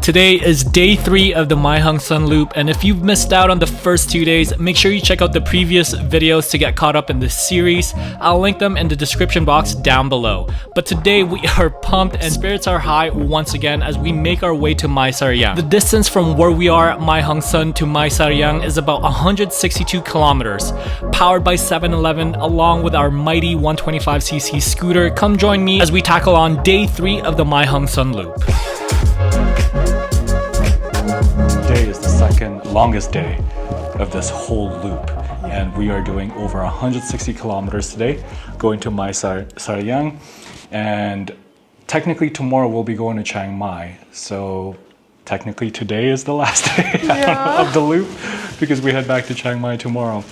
Today is day 3 of the Mai Hung Son Loop, and if you've missed out on the first 2 days, make sure you check out the previous videos to get caught up in this series. I'll link them in the description box down below. But today we are pumped and spirits are high once again as we make our way to Mai Sariang. The distance from where we are at Mai Hung Son to Mai Sariang is about 162 kilometers. Powered by 7-Eleven along with our mighty 125cc scooter, come join me as we tackle on day 3 of the Mai Hung Son Loop. Today is the second longest day of this whole loop, and we are doing over 160 kilometers today, going to Mai Sariang, and technically tomorrow we'll be going to Chiang Mai. So technically today is the last day of the loop because we head back to Chiang Mai tomorrow.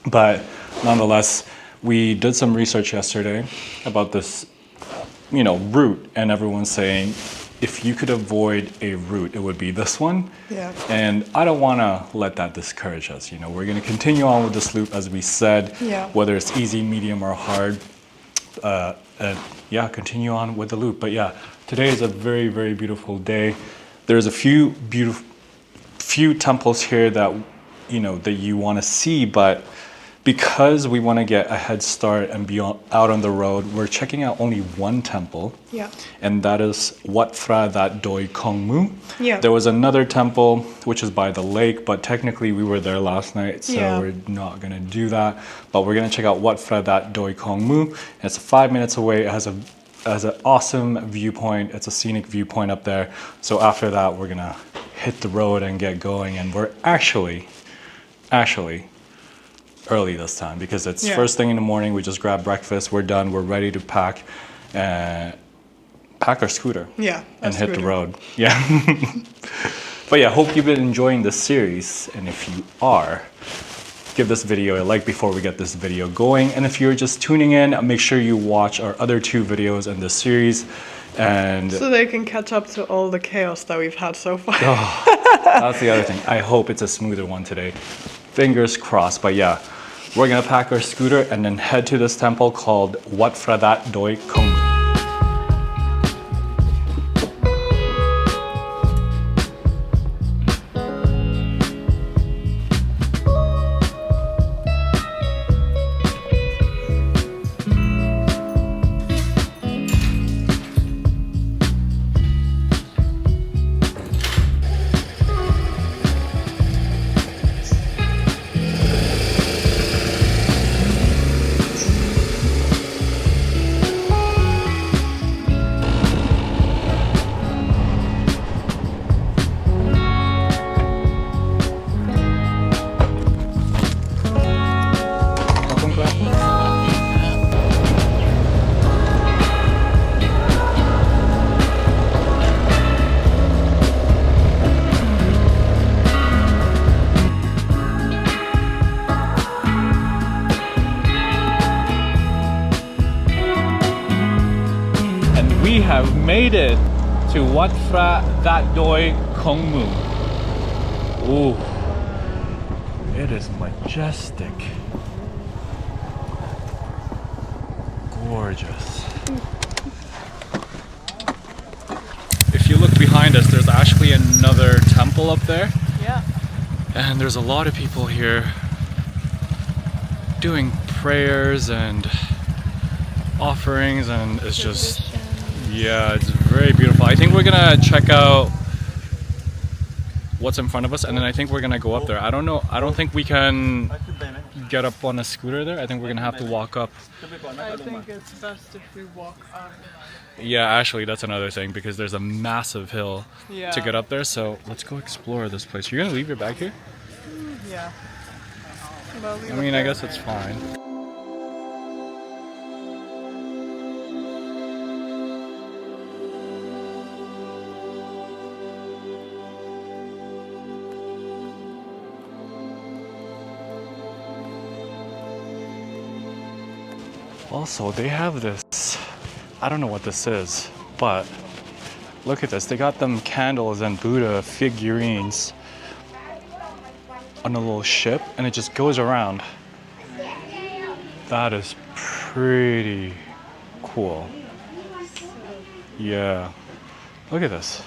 But nonetheless, we did some research yesterday about this, route, and everyone's saying if you could avoid a route, it would be this one. Yeah. And I don't want to let that discourage us. We're going to continue on with this loop as we said, whether it's easy, medium, or hard. Continue on with the loop. But yeah, today is a very, very beautiful day. There's a few temples here that that you want to see, but because we want to get a head start and be out on the road, we're checking out only one temple. Yeah. And that is Wat Phra That Doi Khong Mu. Yeah. There was another temple which is by the lake, but technically we were there last night, so we're not going to do that. But we're going to check out Wat Phra That Doi Khong Mu. It's 5 minutes away. It has an awesome viewpoint. It's a scenic viewpoint up there. So after that, we're going to hit the road and get going. And we're actually early this time because it's first thing in the morning. We just grab breakfast, we're done, we're ready to pack our scooter and hit the road. But hope you've been enjoying this series, and if you are, give this video a like before we get this video going. And if you're just tuning in, make sure you watch our other 2 videos in this series, and so they can catch up to all the chaos that we've had so far. That's the other thing. I hope it's a smoother one today. Fingers crossed. But we're gonna pack our scooter and then head to this temple called Wat Phra That Doi Khong Mu. We have made it to Wat Phra That Doi Khong Mu. Ooh, it is majestic. Gorgeous. If you look behind us, there's actually another temple up there. Yeah. And there's a lot of people here doing prayers and offerings, and it's just it's very beautiful. I think we're gonna check out what's in front of us, and then I think we're gonna go up there. I don't know. I don't think we can get up on a scooter there. I think we're gonna have to walk up. I think it's best if we walk up. Yeah, actually, that's another thing because there's a massive hill to get up there. So let's go explore this place. You're gonna leave your bag here? Yeah. I mean, I guess it's fine. Also, they have this, I don't know what this is, but look at this. They got them candles and Buddha figurines on a little ship, and it just goes around. That is pretty cool. Yeah, look at this.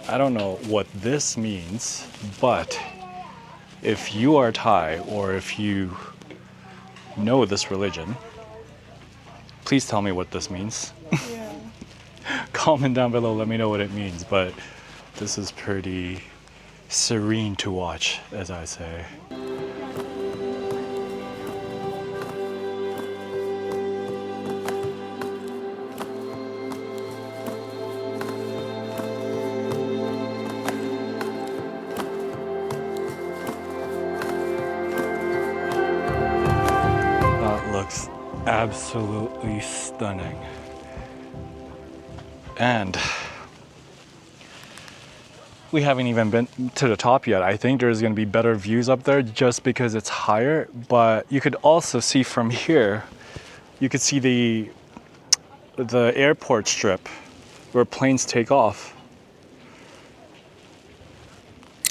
I don't know what this means, but if you are Thai or if you know this religion, please tell me what this means. Yeah. Comment down below, let me know what it means, but this is pretty serene to watch, as I say. That looks absolutely stunning. And we haven't even been to the top yet. I think there's going to be better views up there just because it's higher, but you could also see from here, you could see the airport strip where planes take off.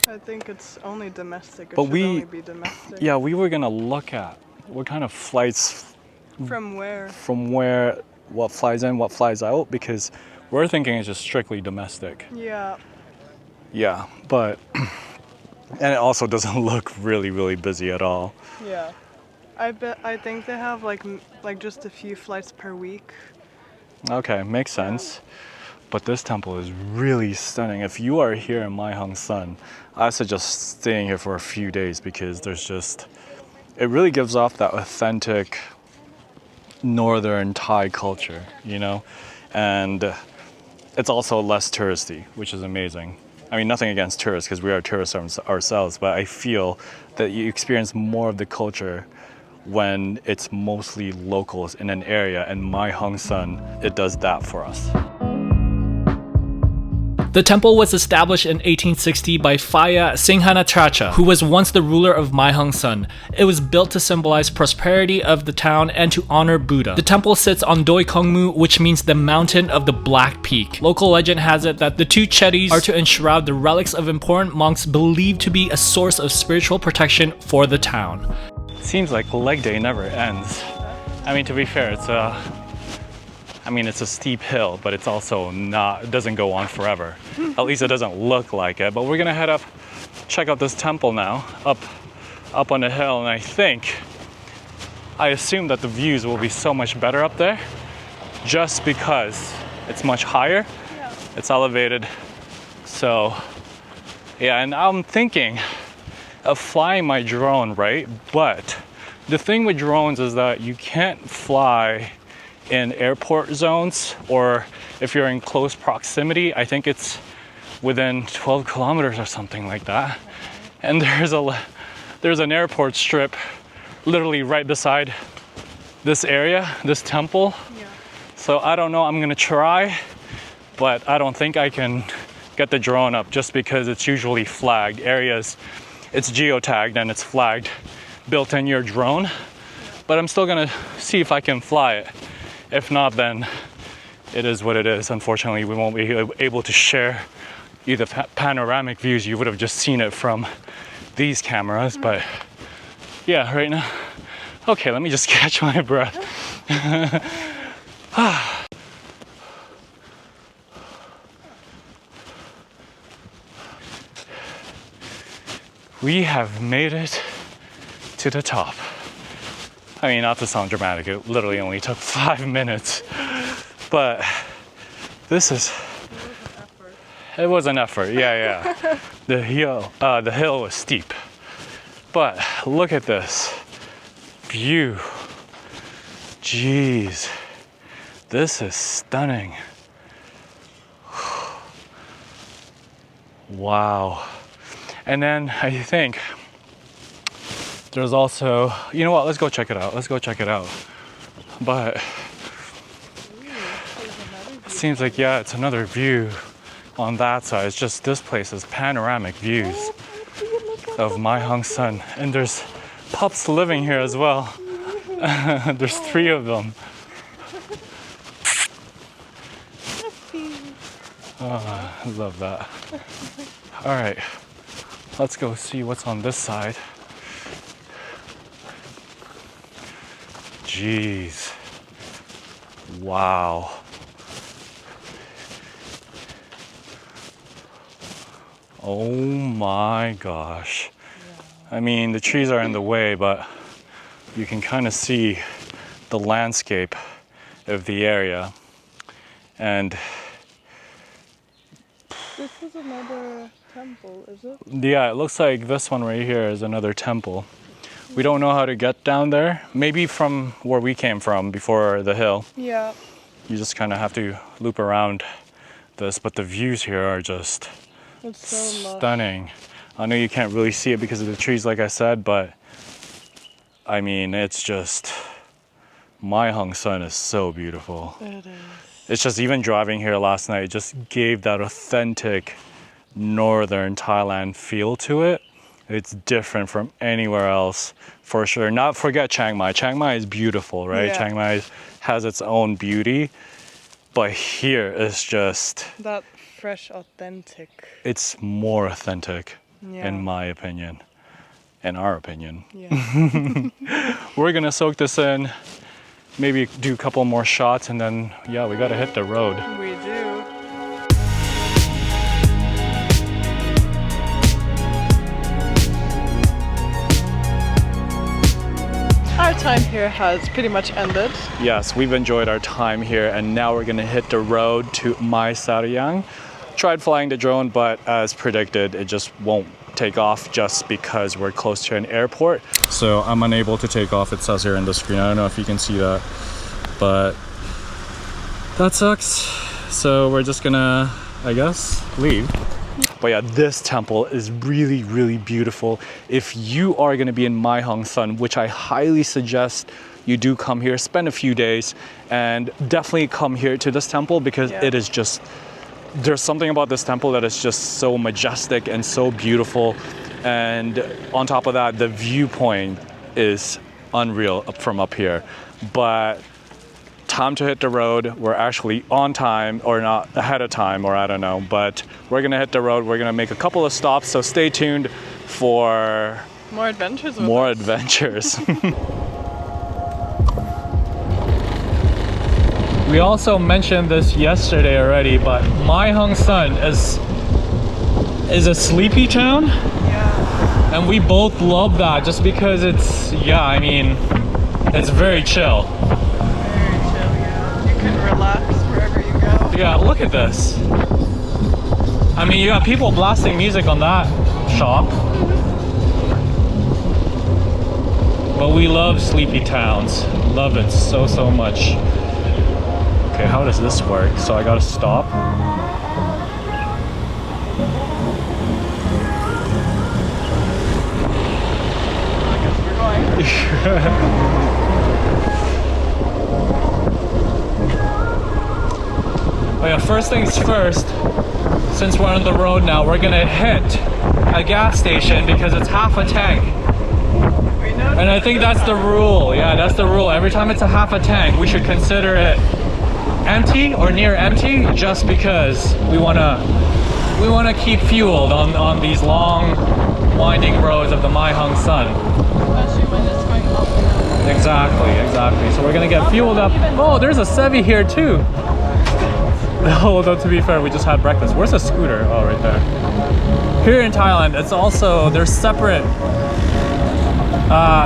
I think it's only domestic. It But should we- only be domestic. Yeah, we were going to look at what kind of flights From where? from where, what flies in, what flies out, because we're thinking it's just strictly domestic. Yeah. Yeah, but, and it also doesn't look really busy at all. Yeah. I think they have like just a few flights per week. Okay, makes sense. But this temple is really stunning. If you are here in Mae Hong Son, I suggest staying here for a few days because there's just, it really gives off that authentic northern Thai culture, you know? And it's also less touristy, which is amazing. I mean, nothing against tourists because we are tourists ourselves, but I feel that you experience more of the culture when it's mostly locals in an area, and Mae Hong Son, it does that for us. The temple was established in 1860 by Phaya Singhanatracha, who was once the ruler of Mae Hong Son. It was built to symbolize prosperity of the town and to honor Buddha. The temple sits on Doi Kongmu, which means the mountain of the Black Peak. Local legend has it that the two chetties are to enshroud the relics of important monks believed to be a source of spiritual protection for the town. Seems like leg day never ends. I mean, to be fair, it's a steep hill, but it's also not, it doesn't go on forever. At least it doesn't look like it. But we're gonna head up, check out this temple now, up on the hill, and I assume that the views will be so much better up there just because it's much higher. Yeah. It's elevated. So, yeah, and I'm thinking of flying my drone, right? But the thing with drones is that you can't fly in airport zones, or if you're in close proximity. I think it's within 12 kilometers or something like that. And there's an airport strip literally right beside this area, this temple. Yeah. So I don't know, I'm gonna try, but I don't think I can get the drone up just because it's usually flagged areas. It's geotagged and it's flagged, built in your drone. But I'm still gonna see if I can fly it. If not, then it is what it is. Unfortunately, we won't be able to share either panoramic views. You would have just seen it from these cameras, but yeah, right now. Okay, let me just catch my breath. We have made it to the top. I mean, not to sound dramatic, it literally only took 5 minutes, but this is, it was an effort, yeah. The hill was steep, but look at this view. Jeez, this is stunning. Wow. And then I think there's also, you know what, let's go check it out. But it seems like, yeah, it's another view on that side. It's just this place is panoramic views of Mae Hong Son. And there's pups living here as well. There's 3 of them. Oh, I love that. All right, let's go see what's on this side. Jeez. Wow. Oh my gosh. I mean, the trees are in the way, but you can kind of see the landscape of the area. And This is another temple, is it? yeah, it looks like this one right here is another temple. We don't know how to get down there. Maybe from where we came from before the hill. Yeah. You just kind of have to loop around this, but the views here are just It's so lush. stunning. I know you can't really see it because of the trees, like I said, but I mean, it's just, Mae Hong Son is so beautiful. It is. It's just, even driving here last night, it just gave that authentic northern Thailand feel to it. It's different from anywhere else, for sure. Not forget Chiang Mai. Chiang Mai is beautiful, right? Yeah. Chiang Mai has its own beauty, but here is just, That fresh, authentic. it's more authentic, Yeah. in my opinion, in our opinion. Yeah. We're gonna soak this in, maybe do a couple more shots, and then, yeah, we gotta hit the road. We do. Our time here has pretty much ended. Yes, we've enjoyed our time here, and now we're gonna hit the road to Mai Sariang. Tried flying the drone, but as predicted, it just won't take off just because we're close to an airport. So I'm unable to take off, it says here on the screen. I don't know if you can see that, but that sucks. So we're just gonna, I guess, leave. But yeah, this temple is really, really beautiful. If you are gonna be in Mae Hong Son, which I highly suggest you do come here, spend a few days, and definitely come here to this temple because Yeah. it is just, there's something about this temple that is just so majestic and so beautiful. And on top of that, the viewpoint is unreal from up here. But time to hit the road. We're actually on time, or not ahead of time, or I don't know, but we're gonna hit the road. We're gonna make a couple of stops, so stay tuned for More adventures with more us. adventures. We also mentioned this yesterday already, but Mae Hong Son is a sleepy town, Yeah. and we both love that just because it's, yeah, I mean, it's very chill. Very chill, yeah. You can relax wherever you go. Yeah, look at this. I mean, you got people blasting music on that shop. But we love sleepy towns. Love it so, so much. Okay, how does this work? So I gotta stop. I guess we're going. Oh yeah, first things first, since we're on the road now, we're gonna hit a gas station because it's half a tank. We know. And I think that's the rule. Yeah, that's the rule. Every time it's a half a tank, we should consider it empty or near empty, just because we wanna keep fueled on these long, winding roads of the Mae Hong Son. Especially when it's going up and down. Exactly. So we're gonna get fueled up. Oh, there's a Sevi here too. Although to be fair, we just had breakfast. Where's the scooter? Oh, right there. Here in Thailand, it's also, there's separate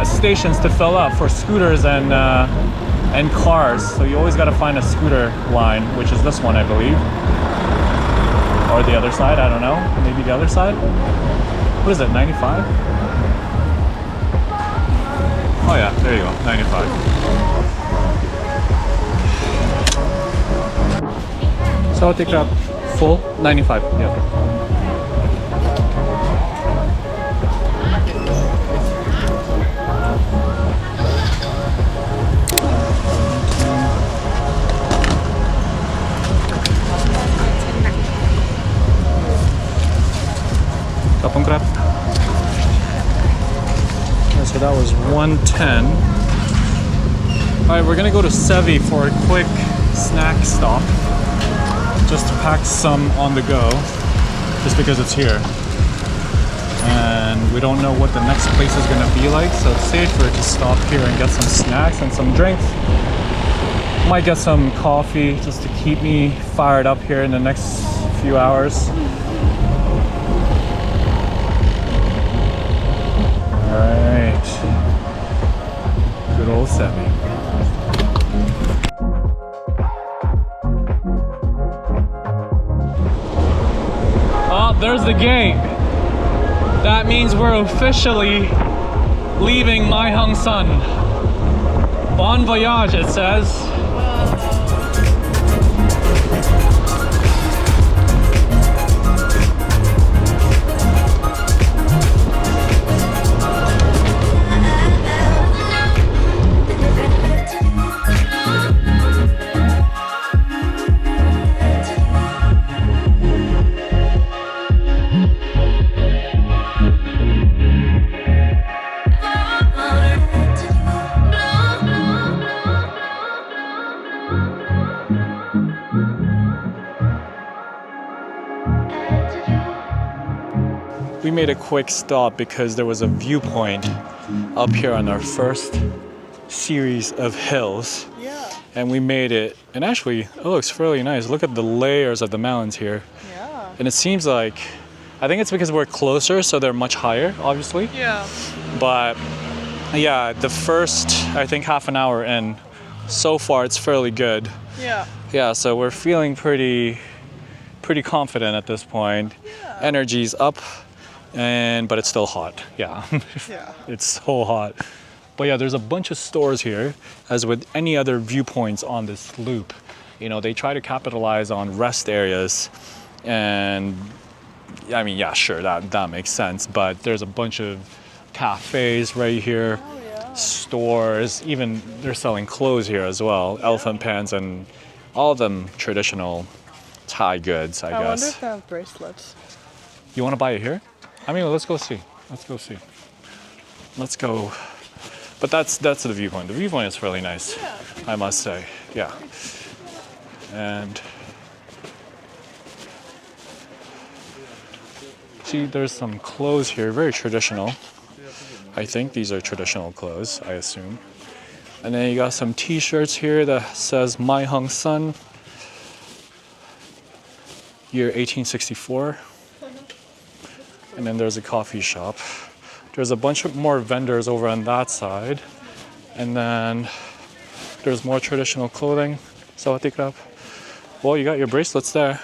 stations to fill up for scooters and cars. So you always got to find a scooter line, which is this one, I believe, or the other side. I don't know. Maybe the other side. What is it? 95? Oh yeah, there you go. 95. So I'll take that full 95. Yeah. Kapong crab. Yeah, so that was 110. All right, we're gonna go to Sevi for a quick snack stop. Just to pack some on the go, just because it's here. And we don't know what the next place is gonna be like, so it's safer to stop here and get some snacks and some drinks. Might get some coffee just to keep me fired up here in the next few hours. Alright. Good old Semi. Oh, there's the gate. That means we're officially leaving Mai Hung Son. Bon voyage, it says. We made a quick stop because there was a viewpoint up here on our first series of hills. Yeah. And we made it, and actually it looks fairly nice. Look at the layers of the mountains here. Yeah. And it seems like, I think it's because we're closer, so they're much higher, obviously. Yeah. But yeah, the first, I think, half an hour in, so far it's fairly good. Yeah. Yeah, so we're feeling pretty confident at this point. Yeah. Energy's up, but it's still hot. Yeah. Yeah. It's so hot. But yeah, there's a bunch of stores here, as with any other viewpoints on this loop. You know, they try to capitalize on rest areas, and I mean, yeah, sure, that makes sense. But there's a bunch of cafes right here, Oh, yeah. stores, even they're selling clothes here as well, elephant pants, and all of them traditional Thai goods, I I wonder guess. if they have bracelets. You want to buy it here? I mean, let's go see. Let's go see. Let's go. But that's the viewpoint. The viewpoint is really nice, Yeah. I must say. Yeah. And see, there's some clothes here, very traditional. I think these are traditional clothes, I assume. And then you got some t-shirts here that says Mai Hung Son, year 1864. And then there's a coffee shop. There's a bunch of more vendors over on that side. And then there's more traditional clothing. Sawadee krap. Well, you got your bracelets there.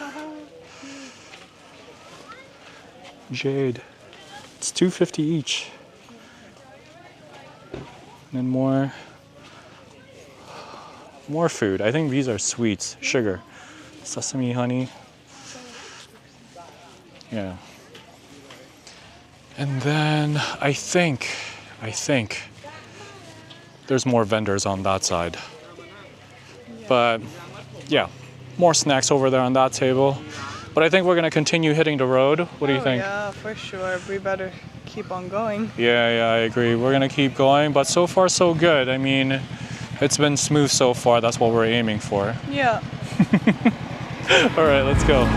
Jade. It's $2.50 each. And then more food. I think these are sweets, sugar. Sesame honey. Yeah. And then I think there's more vendors on that side. But yeah, more snacks over there on that table. But I think we're gonna continue hitting the road. What do you think? Yeah, for sure. We better keep on going. Yeah, I agree. We're gonna keep going, but so far so good. I mean, it's been smooth so far. That's what we're aiming for. Yeah. All right, let's go.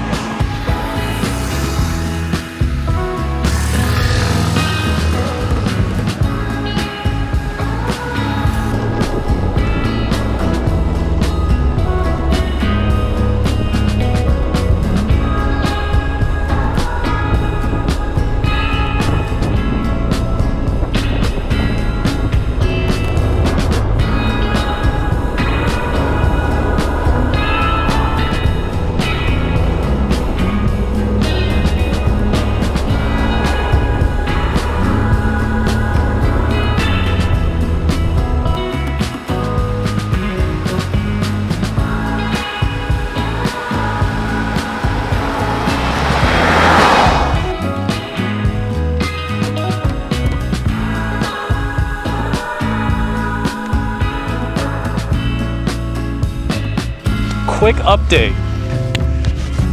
Quick update.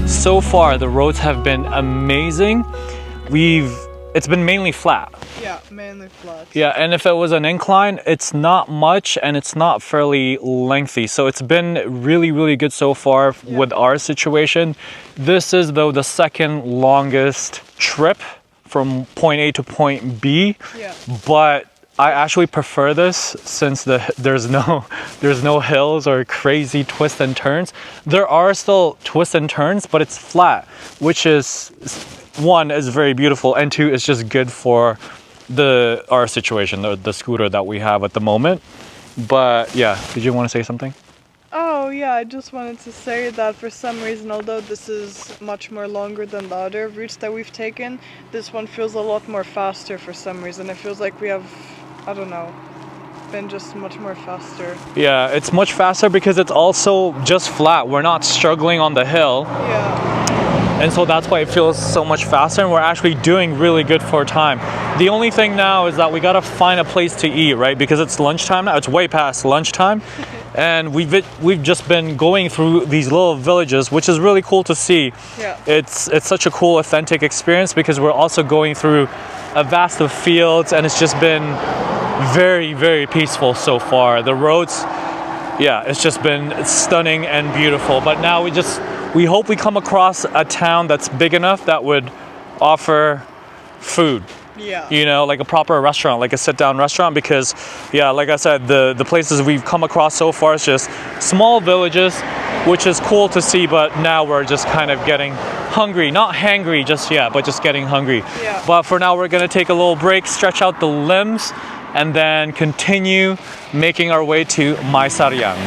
So far, the roads have been amazing. It's been mainly flat. Yeah, mainly flat. Yeah, and if it was an incline, it's not much and it's not fairly lengthy. So it's been really, really good so far with our situation. This is though the second longest trip from point A to point B. Yeah. But I actually prefer this since there's no hills or crazy twists and turns. There are still twists and turns, but it's flat, which is, one, is very beautiful, and two, is just good for our situation, the scooter that we have at the moment. But yeah, did you want to say something? Oh yeah, I just wanted to say that for some reason, although this is much more longer than the other routes that we've taken, this one feels a lot more faster for some reason. It feels like we have, I don't know, been just much more faster. Yeah, it's much faster because it's also just flat. We're not struggling on the hill. Yeah. And so that's why it feels so much faster, and we're actually doing really good for time. The only thing now is that we gotta find a place to eat, right? Because it's lunchtime now. It's way past lunchtime. And we've just been going through these little villages, which is really cool to see. Yeah. It's such a cool, authentic experience because we're also going through a vast of fields, and it's just been very, very peaceful so far. The roads, yeah, it's just been stunning and beautiful. But now we hope we come across a town that's big enough that would offer food. Yeah. You know, like a proper restaurant, like a sit-down restaurant, because yeah, like I said, the places we've come across so far is just small villages, which is cool to see, but now we're just kind of getting hungry. Not hangry just yet, but just getting hungry. Yeah. But for now, we're gonna take a little break, stretch out the limbs, and then continue making our way to sariang.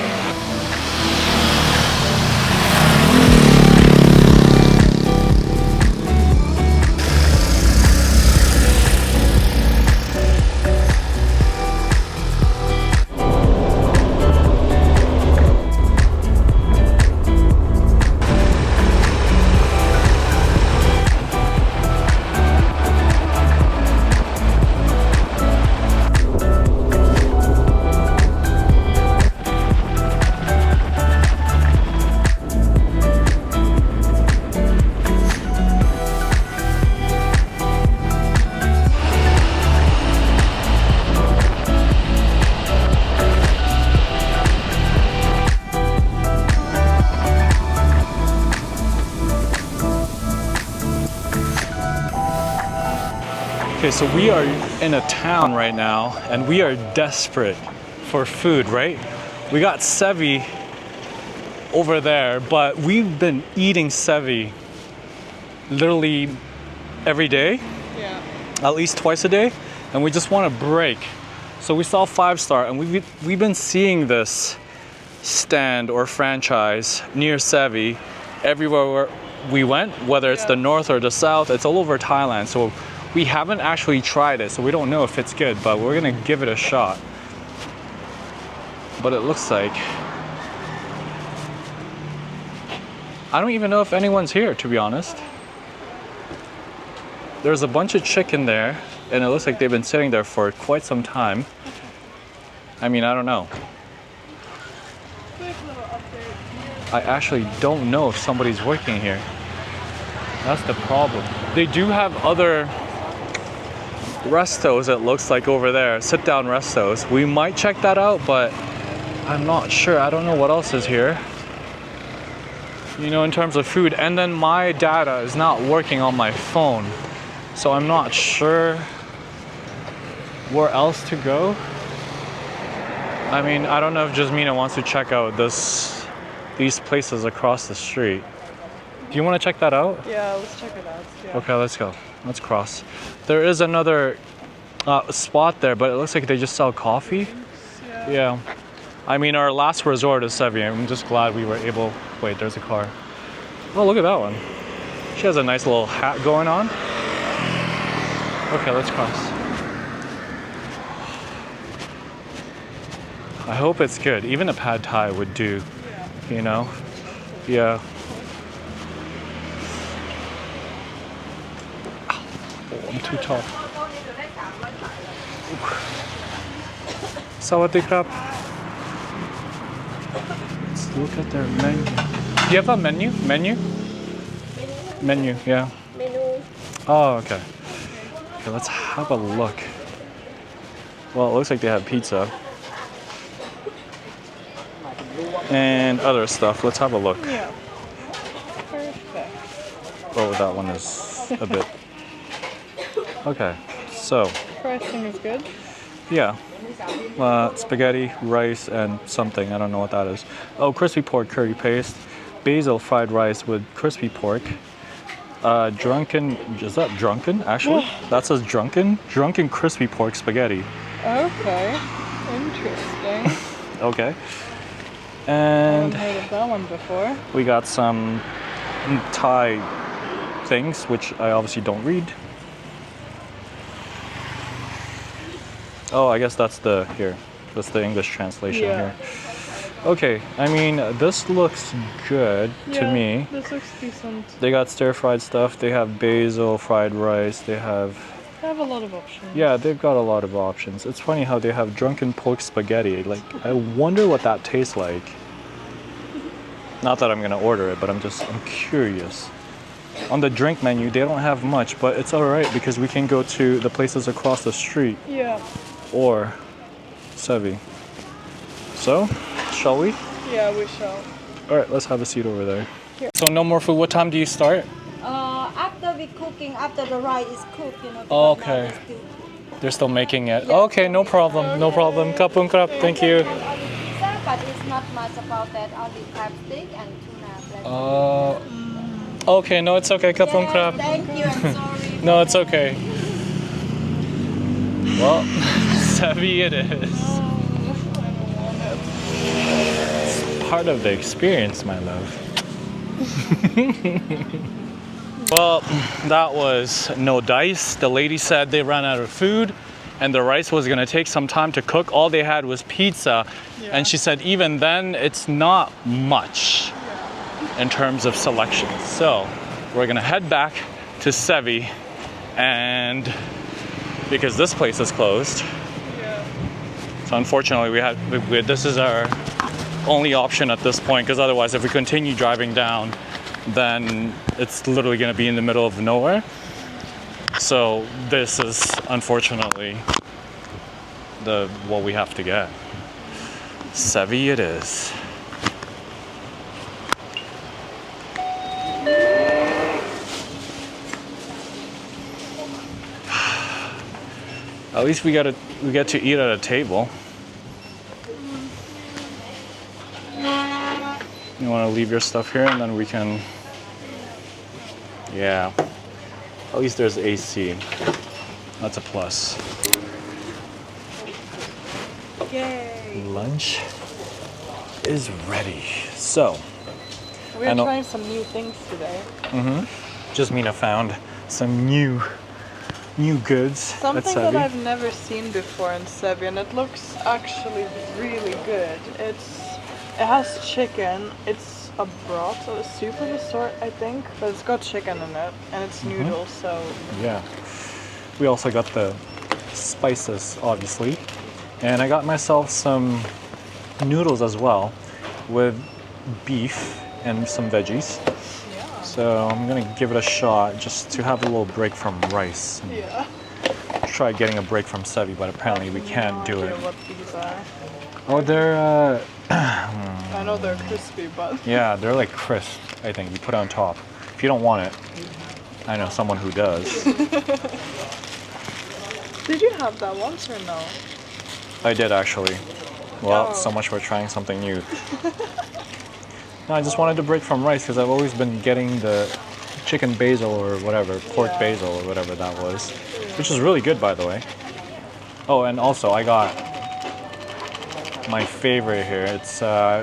Okay, so we are in a town right now, and we are desperate for food, right? We got sevi over there, but we've been eating sevi literally every day, Yeah. at least twice a day, and we just want a break. So we saw 5-star, and we've been seeing this stand or franchise near sevi everywhere we went, whether it's the north or the south. It's all over Thailand. So we haven't actually tried it, so we don't know if it's good, but we're gonna give it a shot. But it looks like, I don't even know if anyone's here, to be honest. There's a bunch of chicken there, and it looks like they've been sitting there for quite some time. I mean, I don't know. I actually don't know if somebody's working here. That's the problem. They do have other restos, it looks like, over there, sit-down restos. We might check that out, but I'm not sure. I don't know what else is here, you know, in terms of food. And then my data is not working on my phone, so I'm not sure where else to go. I mean, I don't know if Jasmina wants to check out these places across the street. Do you want to check that out? Yeah, let's check it out. Yeah. Okay, let's go. Let's cross. There is another spot there, but it looks like they just sell coffee. Yeah. I mean, our last resort is Sevi. I'm just glad we were able... Wait, there's a car. Oh, look at that one. She has a nice little hat going on. Okay, let's cross. I hope it's good. Even a pad thai would do, you know? Yeah. I'm too tall. Sawadee krap. Let's look at their menu. Do you have a menu? Menu, yeah. Menu. Oh, okay. Okay, let's have a look. Well, it looks like they have pizza. And other stuff. Let's have a look. Yeah. Perfect. Oh, that one is a bit... Okay, so... Pricing is good. Yeah. Spaghetti, rice, and something. I don't know what that is. Oh, crispy pork curry paste. Basil fried rice with crispy pork. Drunken, is that drunken actually? That says drunken crispy pork spaghetti. Okay, interesting. Okay. I And haven't heard of that one before. we got some Thai things, which I obviously don't read. Oh, I guess that's the English translation Yeah. here. Okay, I mean, this looks good to me. This looks decent. They got stir-fried stuff, they have basil, fried rice, they have... They have a lot of options. Yeah, they've got a lot of options. It's funny how they have drunken pork spaghetti. Like, I wonder what that tastes like. Not that I'm gonna order it, but I'm curious. On the drink menu, they don't have much, but it's alright because we can go to the places across the street. Yeah. Or Sevi. So, shall we? Yeah, we shall. Alright, let's have a seat over there. So no more food. What time do you start? After we cooking, after the rice is cooked, you know. Oh, because now okay. it's still- They're still making it. Okay, no problem. No problem. Kapung krap. Thank you. And only pizza, but it's not much about that. Only crab stick and tuna. Okay, no, it's okay. Kapung Yeah, krap. thank you. I'm sorry. No, it's okay. Well, Sevi it is. It's part of the experience, my love. Well, that was no dice. The lady said they ran out of food and the rice was gonna take some time to cook. All they had was pizza. Yeah. And she said even then, it's not much in terms of selection. So we're gonna head back to Sevi, and because this place is closed. Yeah. So unfortunately this is our only option at this point, because otherwise if we continue driving down, then it's literally going to be in the middle of nowhere. So this is unfortunately what we have to get. Sevi it is. At least we get to eat at a table. You want to leave your stuff here and then we can... Yeah. At least there's AC. That's a plus. Yay. Lunch is ready. So, We're trying some new things today. Jasmina found some new goods. Something at that Sevi. I've never seen before in Sevi, and it looks actually really good. It has chicken. It's a broth, so a soup of a sort, I think, but it's got chicken in it, and it's noodles, so... Yeah. We also got the spices, obviously. And I got myself some noodles as well, with beef and some veggies. Yeah. So I'm gonna give it a shot just to have a little break from rice. And Yeah. try getting a break from Sevi, but apparently we can't do No it. idea what these are. Oh, they're I know they're crispy, but... yeah, they're like crisp, I think. You put it on top. If you don't want it, I know someone who does. Did you have that once or no? I did actually. Well, Oh. so much for trying something new. No, I just wanted to break from rice because I've always been getting the chicken basil or whatever, pork Yeah. basil or whatever that was, which is really good, by the way. Oh, and also I got my favorite here. It's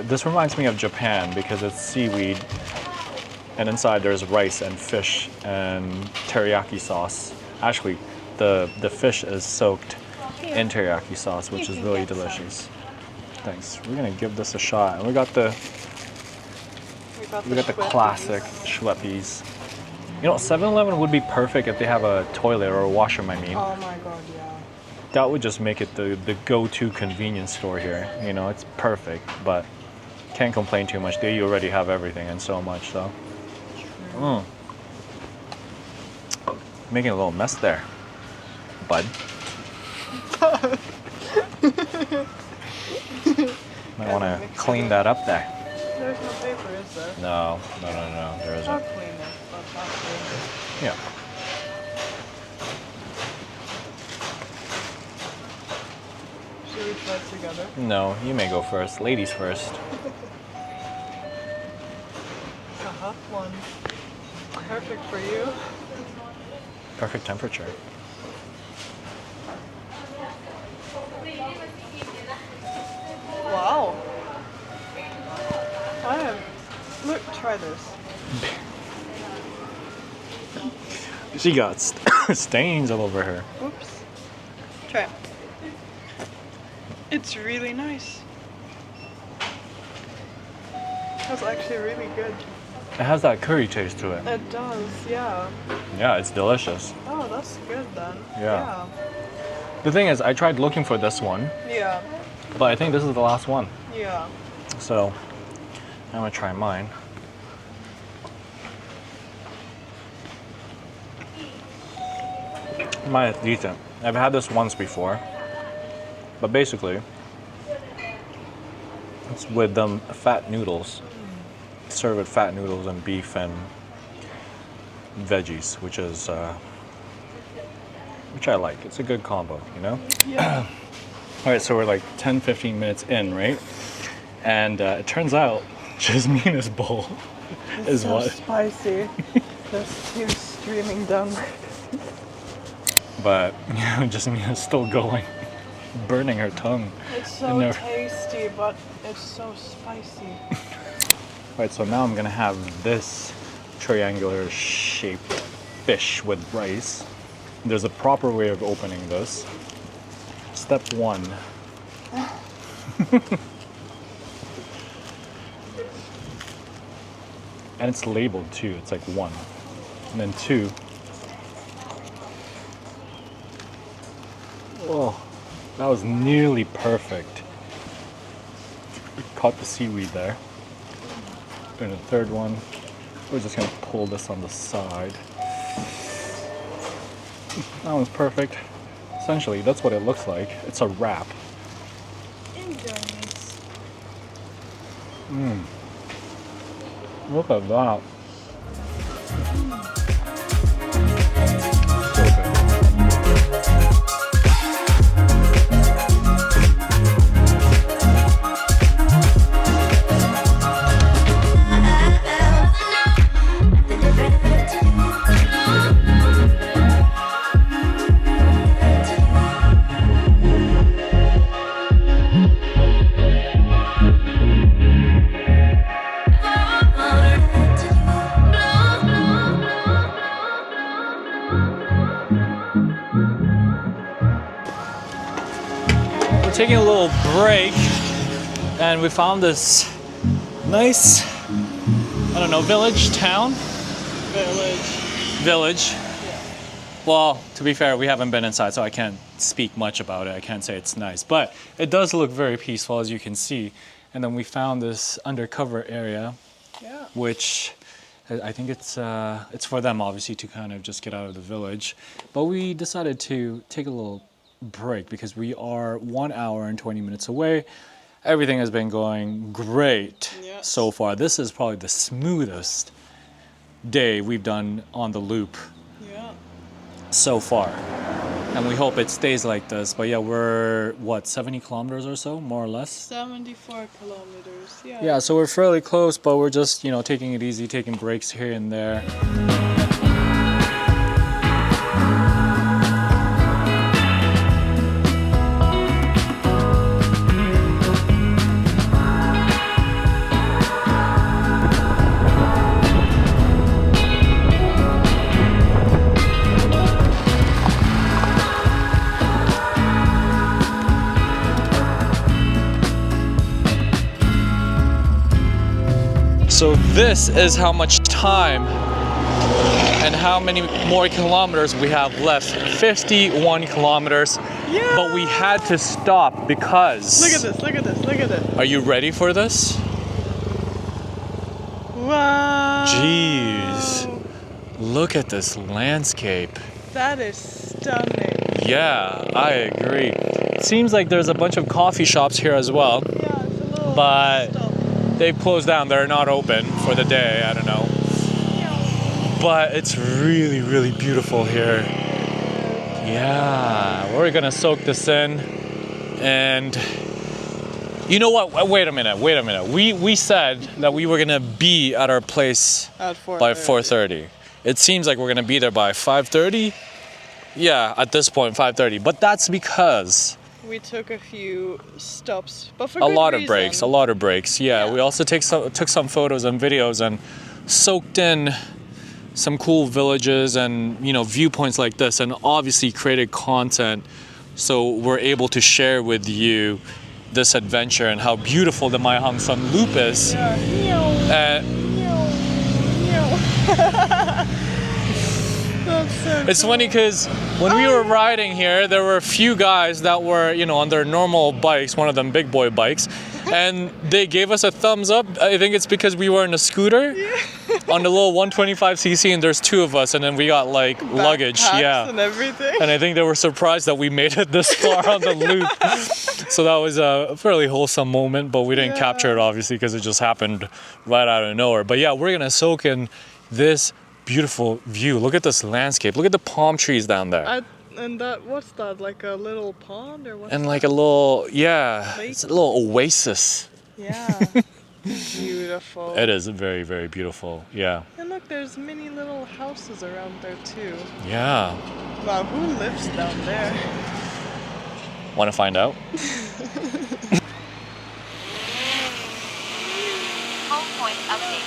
this reminds me of Japan because it's seaweed, and inside there's rice and fish and teriyaki sauce. Actually, the fish is soaked in teriyaki sauce, which is really delicious. Thanks. We're gonna give this a shot, and we got the classic Schleppies. You know, 7-Eleven would be perfect if they have a toilet or a washroom. I mean, Oh my god, yeah. that would just make it the go-to convenience store here. You know, it's perfect, but can't complain too much. They already have everything and so much, so. Making a little mess there, bud. Might want to clean that up there. There's no paper, is there? No, there I'll isn't. clean it, but not clean Yeah. it. Should we try it together? No, you may go first. Ladies first. It's a hot one. Perfect for you. Perfect temperature. Wow. Look, try this. She got stains all over her. Oops. Try it. It's really nice. That's actually really good. It has that curry taste to it. It does, yeah. Yeah, it's delicious. Oh, that's good then. Yeah. The thing is, I tried looking for this one, Yeah. but I think this is the last one. Yeah. So, I'm gonna try mine. Mine is decent. I've had this once before, but basically, it's with fat noodles. Served with fat noodles and beef and veggies, which I like. It's a good combo, you know? Yeah. All right, so we're like 10-15 minutes in, right? And it turns out Jasmina's bowl is so what? spicy. There's tears streaming down. But Jasmina's still going, burning her tongue. It's so tasty, but it's so spicy. All right, so now I'm gonna have this triangular shaped fish with rice. There's a proper way of opening this. Step 1. And it's labeled too, it's like 1. And then 2. Oh, that was nearly perfect. Caught the seaweed there. And the third one, we're just gonna pull this on the side. That one's perfect. Essentially, that's what it looks like. It's a wrap. Look at that. So good. Taking a little break, and we found this nice, I don't know, village, town? Village. Yeah. Well, to be fair, we haven't been inside, so I can't speak much about it. I can't say it's nice, but it does look very peaceful, as you can see. And then we found this undercover area, Yeah. which I think it's for them, obviously, to kind of just get out of the village. But we decided to take a little break because we are 1 hour and 20 minutes away. Everything has been going great so far. This is probably the smoothest day we've done on the loop so far, and we hope it stays like this. But yeah, we're what, 70 kilometers or so, more or less? 74 kilometers. Yeah. Yeah, so we're fairly close, but we're just, taking it easy, taking breaks here and there. So this is how much time and how many more kilometers we have left. 51 kilometers. Yeah. But we had to stop because... Look at this, look at this, look at this. Are you ready for this? Wow. Jeez. Look at this landscape. That is stunning. Yeah, I agree. It seems like there's a bunch of coffee shops here as well. Yeah, it's a little But stop. they've closed down. They're not open for the day. I don't know. But it's really, really beautiful here. Yeah, we're gonna soak this in. And you know what? Wait a minute. We said that we were gonna be at our place At 4:30. by 4:30. it seems like we're gonna be there by 5:30. Yeah, at this point 5:30. But that's because We took a few stops, but for a good lot of reason. breaks, a lot of breaks. Yeah, we also took some photos and videos and soaked in some cool villages and viewpoints like this, and obviously created content so we're able to share with you this adventure and how beautiful the Mai Hang Son Loop is. Yeah. That's so It's funny because when we were riding here, there were a few guys that were, on their normal bikes, one of them big boy bikes, and they gave us a thumbs up. I think it's because we were in a scooter on the little 125cc, and there's two of us, and then we got like luggage, Backpacks and everything. And I think they were surprised that we made it this far on the loop. So that was a fairly wholesome moment, but we didn't capture it obviously because it just happened right out of nowhere. But yeah, we're gonna soak in this beautiful view. Look at this landscape. Look at the palm trees down there. And that, what's that? Like a little pond or what? And like a little, Lake? it's a little oasis. Yeah. Beautiful. It is very, very beautiful. Yeah. And look, there's many little houses around there too. Yeah. Wow, who lives down there? Want to find out? Home point update.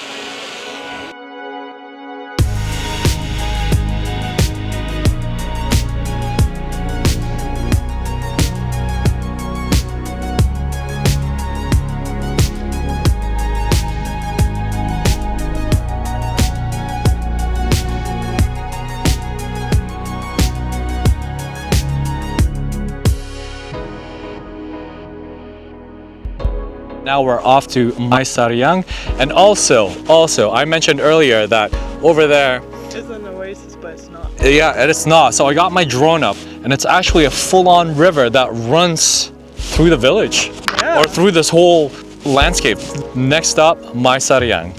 Now we're off to Mai Sariang, and also I mentioned earlier that over there, It's an oasis, but it's not. yeah, and it's not. So I got my drone up, and it's actually a full-on river that runs through the village, Yeah. or through this whole landscape. Next up, Mai Sariang.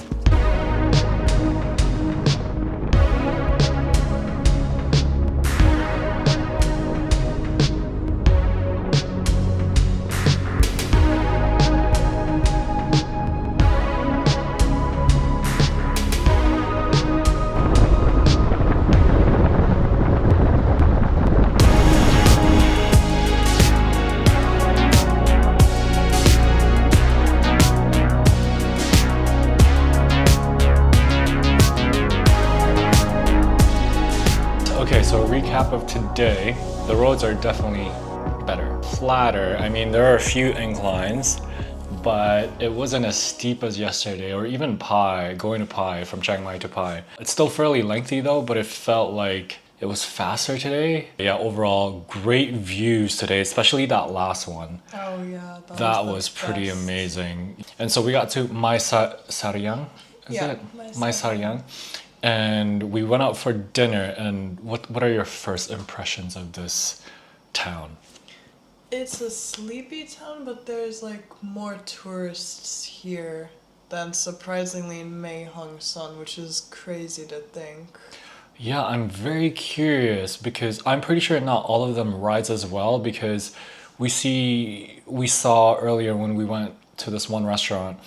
Okay, so a recap of today. The roads are definitely better. Flatter. I mean, there are a few inclines, but it wasn't as steep as yesterday, or even Pai, going to Pai, from Chiang Mai to Pai. It's still fairly lengthy though, but it felt like it was faster today. Yeah, overall, great views today, especially that last one. Oh yeah. That was pretty amazing. And so we got to Mai Sariang, is Yeah, it? Mai Mai Sariang. And we went out for dinner, and what are your first impressions of this town? It's a sleepy town, but there's like more tourists here than surprisingly in Mae Hong Son, which is crazy to think. Yeah, I'm very curious because I'm pretty sure not all of them rides as well, because we saw earlier when we went to this one restaurant,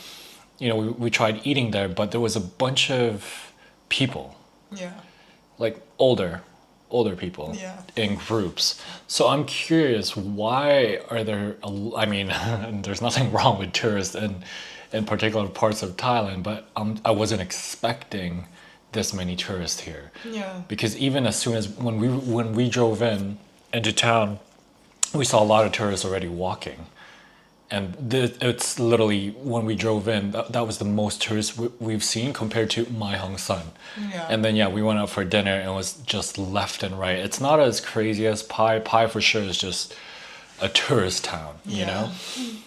we tried eating there, but there was a bunch of people, Yeah. like older people, Yeah. in groups. So I'm curious, why are there I mean, there's nothing wrong with tourists in particular parts of Thailand, but I wasn't expecting this many tourists here. Yeah. Because even as soon as when we drove into town, we saw a lot of tourists already walking. And it's literally, when we drove in, that was the most tourists we've seen compared to Mai Hong Son. Yeah. And then, we went out for dinner, and it was just left and right. It's not as crazy as Pai. Pai for sure is just a tourist town, you know?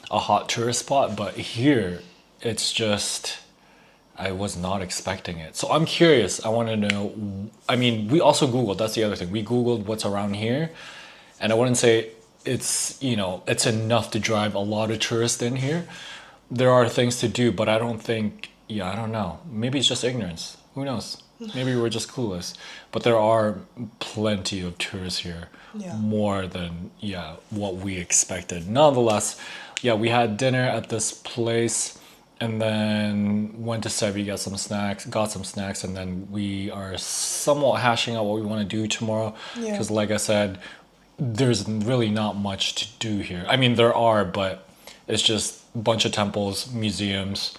A hot tourist spot. But here, it's just, I was not expecting it. So I'm curious. I want to know, I mean, we also Googled, that's the other thing. We Googled what's around here. And I wouldn't say it's enough to drive a lot of tourists in here. There are things to do, but I don't think, I don't know. Maybe it's just ignorance. Who knows? Maybe we're just clueless. But there are plenty of tourists here. Yeah. More than, what we expected. Nonetheless, we had dinner at this place. and then went to Sebi, got some snacks, and then we are somewhat hashing out what we want to do tomorrow. Yeah. Because like I said, there's really not much to do here. I mean, there are, but it's just a bunch of temples, museums,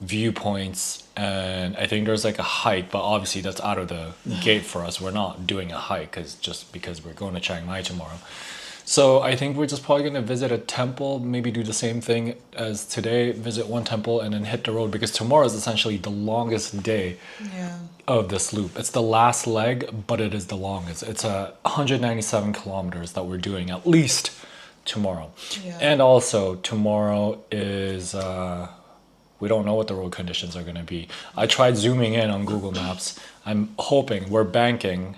viewpoints, and I think there's like a hike, but obviously that's out of the gate for us. We're not doing a hike because we're going to Chiang Mai tomorrow. So I think we're just probably going to visit a temple, maybe do the same thing as today, visit one temple and then hit the road, because tomorrow is essentially the longest day of this loop. It's the last leg, but it is the longest. It's 197 kilometers that we're doing at least tomorrow. Yeah. And also tomorrow is we don't know what the road conditions are going to be. I tried zooming in on Google Maps. I'm hoping, we're banking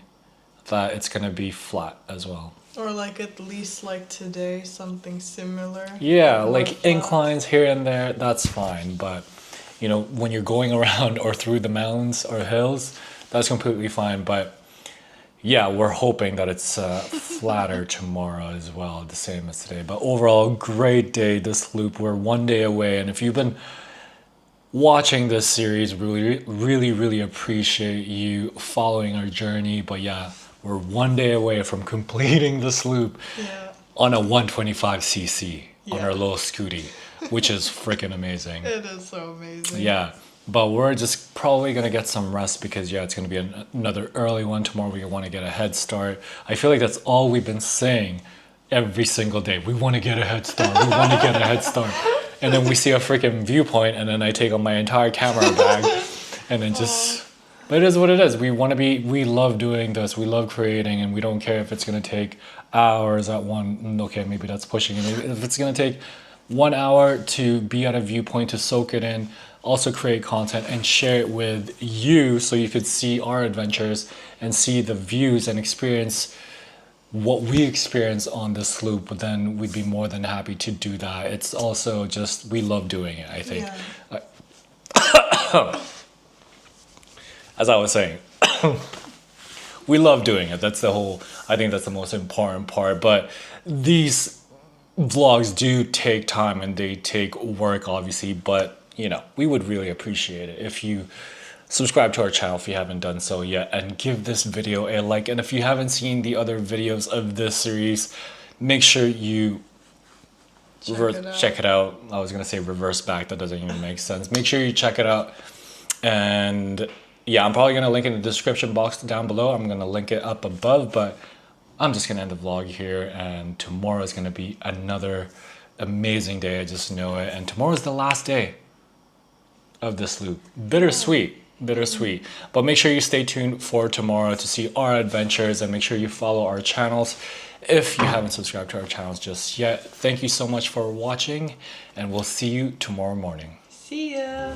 that it's going to be flat as well. Or like at least like today, something similar. Yeah, More like flat. inclines here and there, that's fine. But, you know, when you're going around or through the mountains or hills, that's completely fine. But yeah, we're hoping that it's flatter tomorrow as well, the same as today. But overall, great day, this loop. We're one day away. And if you've been watching this series, really appreciate you following our journey. But yeah, we're one day away from completing this loop on a 125cc on our little scooty, which is freaking amazing. It is so amazing. Yeah, but we're just probably gonna get some rest because it's gonna be another early one tomorrow. We want to get a head start. I feel like that's all we've been saying every single day. We want to get a head start. We want to get a head start. And then we see a freaking viewpoint, and then I take on my entire camera bag, and then just. But it is what it is. We love doing this. We love creating, and we don't care if it's gonna take hours at one. Okay, maybe that's pushing it. Maybe if it's gonna take 1 hour to be at a viewpoint, to soak it in, also create content and share it with you so you could see our adventures and see the views and experience what we experience on this loop, then we'd be more than happy to do that. It's also just, we love doing it, I think. As I was saying, we love doing it. I think that's the most important part. But these vlogs do take time and they take work, obviously. But, you know, we would really appreciate it if you subscribe to our channel if you haven't done so yet, and give this video a like. And if you haven't seen the other videos of this series, make sure you check it out. I was gonna say reverse back, that doesn't even make sense. Make sure you check it out. And yeah, I'm probably gonna link in the description box down below. I'm gonna link it up above, but I'm just gonna end the vlog here, and tomorrow is gonna be another amazing day. I just know it. And tomorrow is the last day of this loop. Bittersweet. But make sure you stay tuned for tomorrow to see our adventures, and make sure you follow our channels if you haven't subscribed to our channels just yet. Thank you so much for watching, and we'll see you tomorrow morning. See ya.